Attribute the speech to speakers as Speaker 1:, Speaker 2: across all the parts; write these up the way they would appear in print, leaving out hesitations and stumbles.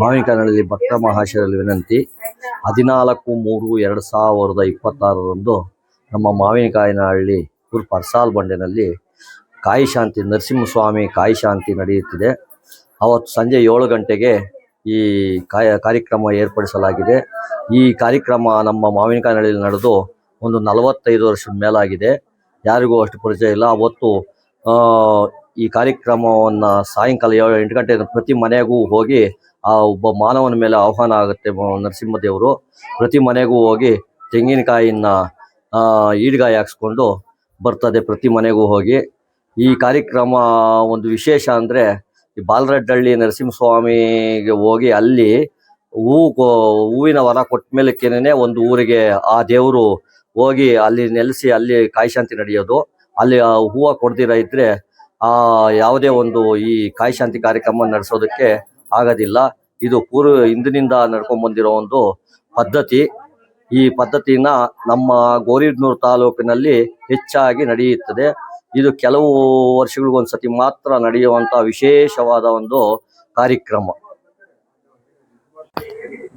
Speaker 1: ಮಾವಿನಕಾಯಿನಲ್ಲಿ ಭಕ್ತ ಮಹಾಶಯರಲ್ಲಿ ವಿನಂತಿ. 14/3/2026 ನಮ್ಮ ಮಾವಿನಕಾಯಿನಹಳ್ಳಿ ಊರು ಪರ್ಸಾಲ್ ಬಂಡೆನಲ್ಲಿ ಕಾಯಿ ಶಾಂತಿ ನರಸಿಂಹಸ್ವಾಮಿ ಕಾಯಿ ಶಾಂತಿ ನಡೆಯುತ್ತಿದೆ. ಅವತ್ತು ಸಂಜೆ 7 ಗಂಟೆಗೆ ಈ ಕಾರ್ಯಕ್ರಮ ಏರ್ಪಡಿಸಲಾಗಿದೆ. ಈ ಕಾರ್ಯಕ್ರಮ ನಮ್ಮ ಮಾವಿನಕಾಯಿನಹಳ್ಳಿಯಲ್ಲಿ ನಡೆದು ಒಂದು 45 ವರ್ಷದ ಮೇಲಾಗಿದೆ. ಯಾರಿಗೂ ಅಷ್ಟು ಪರಿಚಯ ಇಲ್ಲ. ಅವತ್ತು ಈ ಕಾರ್ಯಕ್ರಮವನ್ನು ಸಾಯಂಕಾಲ 8 ಗಂಟೆ ಪ್ರತಿ ಮನೆಗೂ ಹೋಗಿ ಆ ಒಬ್ಬ ಮಾನವನ ಮೇಲೆ ಆಹ್ವಾನ ಆಗುತ್ತೆ. ನರಸಿಂಹದೇವರು ಪ್ರತಿ ಮನೆಗೂ ಹೋಗಿ ತೆಂಗಿನಕಾಯಿನ ಈಡ್ಗಾಯಿ ಹಾಕ್ಸ್ಕೊಂಡು ಬರ್ತದೆ. ಪ್ರತಿ ಮನೆಗೂ ಹೋಗಿ ಈ ಕಾರ್ಯಕ್ರಮ ಒಂದು ವಿಶೇಷ ಅಂದರೆ, ಈ ಬಾಲರಡ್ಡಹಳ್ಳಿ ನರಸಿಂಹಸ್ವಾಮಿಗೆ ಹೋಗಿ ಅಲ್ಲಿ ಹೂವಿನ ವರ ಕೊಟ್ಟ ಮೇಲಕ್ಕೇನೆ ಒಂದು ಊರಿಗೆ ಆ ದೇವರು ಹೋಗಿ ಅಲ್ಲಿ ನೆಲೆಸಿ ಅಲ್ಲಿ ಕಾಯಿ ಶಾಂತಿ ನಡೆಯೋದು. ಅಲ್ಲಿ ಹೂವು ಕೊಡ್ದಿರ ಇದ್ರೆ ಯಾವುದೇ ಒಂದು ಈ ಕಾಯಿ ಶಾಂತಿ ಕಾರ್ಯಕ್ರಮ ನಡೆಸೋದಕ್ಕೆ ಆಗೋದಿಲ್ಲ. ಇದು ಹಿಂದಿನಿಂದ ನಡ್ಕೊಂಡು ಬಂದಿರೋ ಒಂದು ಪದ್ಧತಿ. ಈ ಪದ್ಧತಿನ ನಮ್ಮ ಗೌರಿಬಿದನೂರು ತಾಲೂಕಿನಲ್ಲಿ ಹೆಚ್ಚಾಗಿ ನಡೆಯುತ್ತದೆ. ಇದು ಕೆಲವು ವರ್ಷಗಳಿಗೊಂದ್ಸತಿ ಮಾತ್ರ ನಡೆಯುವಂಥ ವಿಶೇಷವಾದ ಒಂದು ಕಾರ್ಯಕ್ರಮ.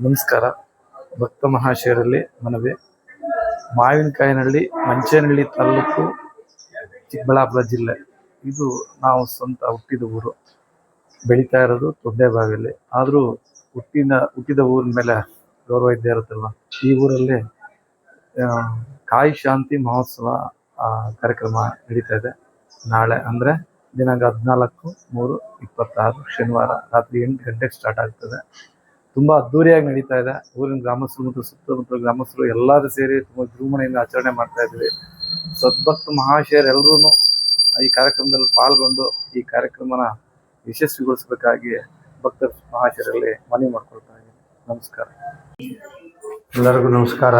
Speaker 2: ನಮಸ್ಕಾರ. ಭಕ್ತ ಮಹಾಶಯರಲ್ಲಿ ಮನವಿ. ಮಾವಿನಕಾಯಿನಹಳ್ಳಿ ಮಂಚೇನಹಳ್ಳಿ ತಾಲೂಕು, ಚಿಕ್ಕಬಳ್ಳಾಪುರ ಜಿಲ್ಲೆ. ಇದು ನಾವು ಸ್ವಂತ ಹುಟ್ಟಿದ ಊರು, ಬೆಳೀತಾ ಇರೋದು ತೊಂಡೆಬಾವಿಯಲ್ಲಿ. ಆದರೂ ಹುಟ್ಟಿದ ಊರಿನ ಮೇಲೆ ಗೌರವ ಇದ್ದೇ ಇರುತ್ತಲ್ವ. ಈ ಊರಲ್ಲಿ ಕಾಯಿ ಶಾಂತಿ ಮಹೋತ್ಸವ ಕಾರ್ಯಕ್ರಮ ನಡೀತಾ ಇದೆ. ನಾಳೆ ಅಂದರೆ ದಿನಾಂಕ 14/3/26 ಶನಿವಾರ ರಾತ್ರಿ 8 ಗಂಟೆಗೆ ಸ್ಟಾರ್ಟ್ ಆಗ್ತದೆ. ತುಂಬ ಅದ್ದೂರಿಯಾಗಿ ನಡೀತಾ ಇದೆ. ಊರಿನ ಗ್ರಾಮಸ್ಥರು ಮತ್ತು ಸುತ್ತಮುತ್ತಲ ಗ್ರಾಮಸ್ಥರು ಎಲ್ಲರೂ ಸೇರಿ ತುಂಬ ವಿಜೃಂಭಣೆಯಿಂದ ಆಚರಣೆ ಮಾಡ್ತಾ ಇದ್ವಿ. ಸದ್ಭಕ್ತ ಮಹಾಶಯರೆಲ್ಲರೂ ಈ ಕಾರ್ಯಕ್ರಮದಲ್ಲಿ ಪಾಲ್ಗೊಂಡು ಈ ಕಾರ್ಯಕ್ರಮನ ಯಶಸ್ವಿಗೊಳಿಸಬೇಕಾಗಿ ಭಕ್ತ ಮಹಾಶಯರಲ್ಲಿ ಮನವಿ ಮಾಡ್ಕೊಳ್ತಾ ಇದ್ದೀನಿ. ನಮಸ್ಕಾರ.
Speaker 3: ಎಲ್ಲರಿಗೂ ನಮಸ್ಕಾರ.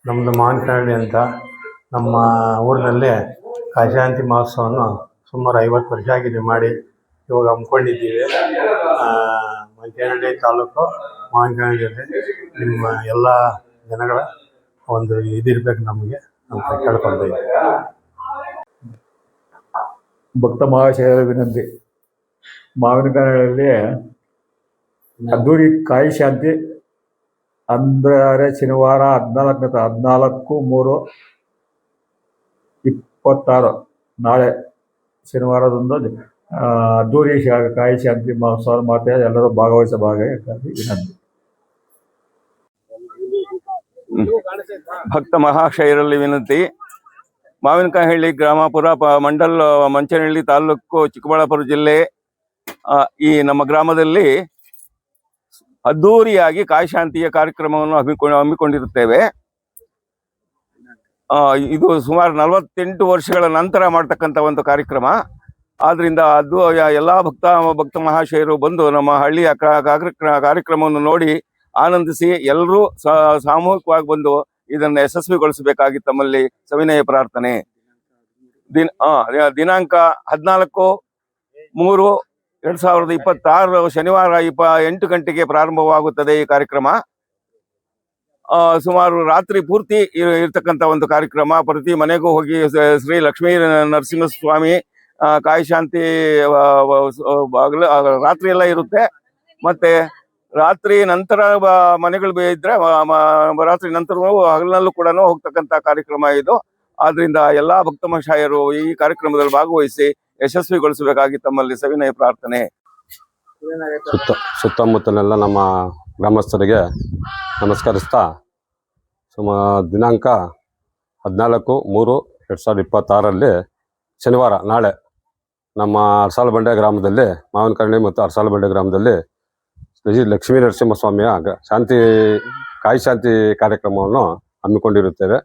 Speaker 3: ನಮ್ಮದು ಮಾವಿನಕಾಯಿನಹಳ್ಳಿ ಅಂತ. ನಮ್ಮ ಊರಿನಲ್ಲಿ ಕಾಯಿಶಾಂತಿ ಮಹೋತ್ಸವವನ್ನು ಸುಮಾರು 50 ವರ್ಷ ಆಗಿದೆ ಮಾಡಿ. ಇವಾಗ ಹಮ್ಮಿಕೊಂಡಿದ್ದೀವಿ. ಮಂಚೇನಹಳ್ಳಿ ತಾಲೂಕು ಮಾವಿನಕಾಯಿನಹಳ್ಳಿಯಲ್ಲಿ ನಿಮ್ಮ ಎಲ್ಲ ಜನಗಳ ಒಂದು ಇದಿರ್ಬೇಕು ನಮಗೆ ಅಂತ ಕೇಳ್ಕೊಳ್ತಾ ಇದ್ದೀವಿ.
Speaker 4: ಭಕ್ತ ಮಹಾಶಯರ ವಿನಂತಿ. ಮಾವಿನಕಾಯಿನಹಳ್ಳಿಯಲ್ಲಿ ಅದ್ದೂರಿ ಕಾಯಿ ಶಾಂತಿ ಅಂದರೆ ಶನಿವಾರ 14/3/26 ನಾಳೆ ಶನಿವಾರದಂದು ಅದ್ದೂರಿ ಕಾಯಿ ಶಾಂತಿ ಮಹೋತ್ಸವ ಮಾಡ್ತಾ ಎಲ್ಲರೂ ಭಾಗವಹಿಸಬೇಕಾಗಿ ವಿನಂತಿ.
Speaker 5: ಭಕ್ತ ಮಹಾಶಯರಲ್ಲಿ ವಿನಂತಿ. ಮಾವಿನಕಾಯಿನಹಳ್ಳಿ ಗ್ರಾಮಾಪುರ ಮಂಡಲ್ ಮಂಚೇನಹಳ್ಳಿ ತಾಲೂಕು, ಚಿಕ್ಕಬಳ್ಳಾಪುರ ಜಿಲ್ಲೆ. ಈ ನಮ್ಮ ಗ್ರಾಮದಲ್ಲಿ ಅದ್ದೂರಿಯಾಗಿ ಕಾಯಿ ಶಾಂತಿಯ ಕಾರ್ಯಕ್ರಮವನ್ನು ಹಮ್ಮಿಕೊಂಡಿರುತ್ತೇವೆ. ಇದು ಸುಮಾರು 48 ವರ್ಷಗಳ ನಂತರ ಮಾಡ್ತಕ್ಕಂಥ ಒಂದು ಕಾರ್ಯಕ್ರಮ. ಆದ್ರಿಂದ ಅದು ಎಲ್ಲ ಭಕ್ತ ಮಹಾಶಯರು ಬಂದು ನಮ್ಮ ಹಳ್ಳಿಯ ಕಾರ್ಯಕ್ರಮವನ್ನು ನೋಡಿ ಆನಂದಿಸಿ ಎಲ್ಲರೂ ಸಾಮೂಹಿಕವಾಗಿ ಬಂದು ಇದನ್ನು ಯಶಸ್ವಿಗೊಳಿಸಬೇಕಾಗಿ ತಮ್ಮಲ್ಲಿ ಸವಿನಯ ಪ್ರಾರ್ಥನೆ. ದಿನಾಂಕ 14/3/2026 ಶನಿವಾರ 8 ಗಂಟೆಗೆ ಪ್ರಾರಂಭವಾಗುತ್ತದೆ ಈ ಕಾರ್ಯಕ್ರಮ. ಸುಮಾರು ರಾತ್ರಿ ಪೂರ್ತಿ ಇರ್ತಕ್ಕಂಥ ಒಂದು ಕಾರ್ಯಕ್ರಮ. ಪ್ರತಿ ಮನೆಗೂ ಹೋಗಿ ಶ್ರೀ ಲಕ್ಷ್ಮೀ ನರಸಿಂಹಸ್ವಾಮಿ ಕಾಯಿ ಶಾಂತಿ ರಾತ್ರಿ ಎಲ್ಲ ಇರುತ್ತೆ. ಮತ್ತೆ ರಾತ್ರಿ ನಂತರ ಮನೆಗಳು ಇದ್ರೆ ರಾತ್ರಿ ನಂತರವೂ ಹಗಲಿನಲ್ಲೂ ಕೂಡ ಹೋಗ್ತಕ್ಕಂಥ ಕಾರ್ಯಕ್ರಮ ಇದು. ಆದ್ರಿಂದ ಎಲ್ಲಾ ಭಕ್ತ ಮಹಾಶಯರು ಈ ಕಾರ್ಯಕ್ರಮದಲ್ಲಿ ಭಾಗವಹಿಸಿ ಯಶಸ್ವಿಗೊಳಿಸಬೇಕಾಗಿ ತಮ್ಮಲ್ಲಿ ಸವಿನಯ ಪ್ರಾರ್ಥನೆ.
Speaker 3: ಸುತ್ತಮುತ್ತಲೆಲ್ಲ ನಮ್ಮ ಗ್ರಾಮಸ್ಥರಿಗೆ ನಮಸ್ಕರಿಸ್ತಾ, ದಿನಾಂಕ 14/3/2026 ಶನಿವಾರ ನಾಳೆ ನಮ್ಮ ಅರಸಾಲಬಂಡೆ ಗ್ರಾಮದಲ್ಲಿ, ಮಾವಿನಕಾಯಿನಹಳ್ಳಿ ಮತ್ತು ಅರಸಾಲಬಂಡೆ ಗ್ರಾಮದಲ್ಲಿ ಲಕ್ಷ್ಮೀ ನರಸಿಂಹಸ್ವಾಮಿಯ ಕಾಯಿ ಶಾಂತಿ ಕಾರ್ಯಕ್ರಮವನ್ನು ಹಮ್ಮಿಕೊಂಡಿರುತ್ತೇವೆ.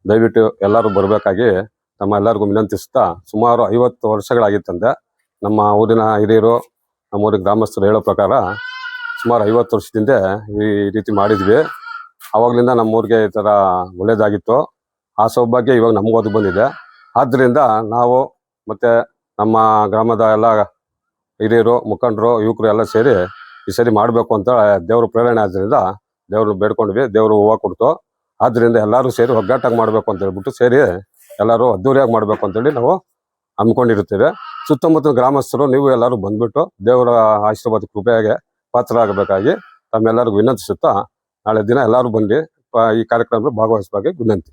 Speaker 3: ದಯವಿಟ್ಟು ಎಲ್ಲರೂ ಬರಬೇಕಾಗಿ ನಮ್ಮ ಎಲ್ಲರಿಗೂ ವಿನಂತಿಸ್ತಾ, ಸುಮಾರು 50 ವರ್ಷಗಳಾಗಿತ್ತಂತೆ. ನಮ್ಮ ಊರಿನ ಹಿರಿಯರು, ನಮ್ಮ ಊರಿನ ಗ್ರಾಮಸ್ಥರು ಹೇಳೋ ಪ್ರಕಾರ ಸುಮಾರು 50 ವರ್ಷದಿಂದ ಈ ರೀತಿ ಮಾಡಿದ್ವಿ. ಆವಾಗಲಿಂದ ನಮ್ಮ ಊರಿಗೆ ಈ ಥರ ಒಳ್ಳೆಯದಾಗಿತ್ತು. ಆ ಸೌಭಾಗ್ಯ ಇವಾಗ ನಮಗೋದು ಬಂದಿದೆ. ಆದ್ದರಿಂದ ನಾವು ಮತ್ತು ನಮ್ಮ ಗ್ರಾಮದ ಎಲ್ಲ ಹಿರಿಯರು, ಮುಖಂಡರು, ಯುವಕರು ಎಲ್ಲ ಸೇರಿ ಈ ಸರಿ ಮಾಡಬೇಕು ಅಂತ ದೇವರು ಪ್ರೇರಣೆ ಆದ್ದರಿಂದ ದೇವ್ರನ್ನ ಬೇಡ್ಕೊಂಡ್ವಿ. ದೇವರು ಹೂವು ಕೊಡ್ತು. ಆದ್ದರಿಂದ ಎಲ್ಲರೂ ಸೇರಿ ಒಗ್ಗಟ್ಟಾಗಿ ಮಾಡಬೇಕು ಅಂತ ಹೇಳ್ಬಿಟ್ಟು ಸೇರಿ ಎಲ್ಲರೂ ಅದ್ದೂರಿಯಾಗಿ ಮಾಡಬೇಕು ಅಂತೇಳಿ ನಾವು ಹಮ್ಮಿಕೊಂಡಿರುತ್ತೇವೆ. ಸುತ್ತಮುತ್ತಲ ಗ್ರಾಮಸ್ಥರು ನೀವು ಎಲ್ಲರೂ ಬಂದ್ಬಿಟ್ಟು ದೇವರ ಆಶೀರ್ವಾದ ಕೃಪೆಯಾಗೆ ಪಾತ್ರರಾಗಬೇಕಾಗಿ ತಮ್ಮೆಲ್ಲರಿಗೂ ವಿನಂತಿಸುತ್ತಾ ನಾಳೆ ದಿನ ಎಲ್ಲರೂ ಬಂದು ಈ ಕಾರ್ಯಕ್ರಮದಲ್ಲಿ ಭಾಗವಹಿಸಬೇಕಾಗಿ ವಿನಂತಿ.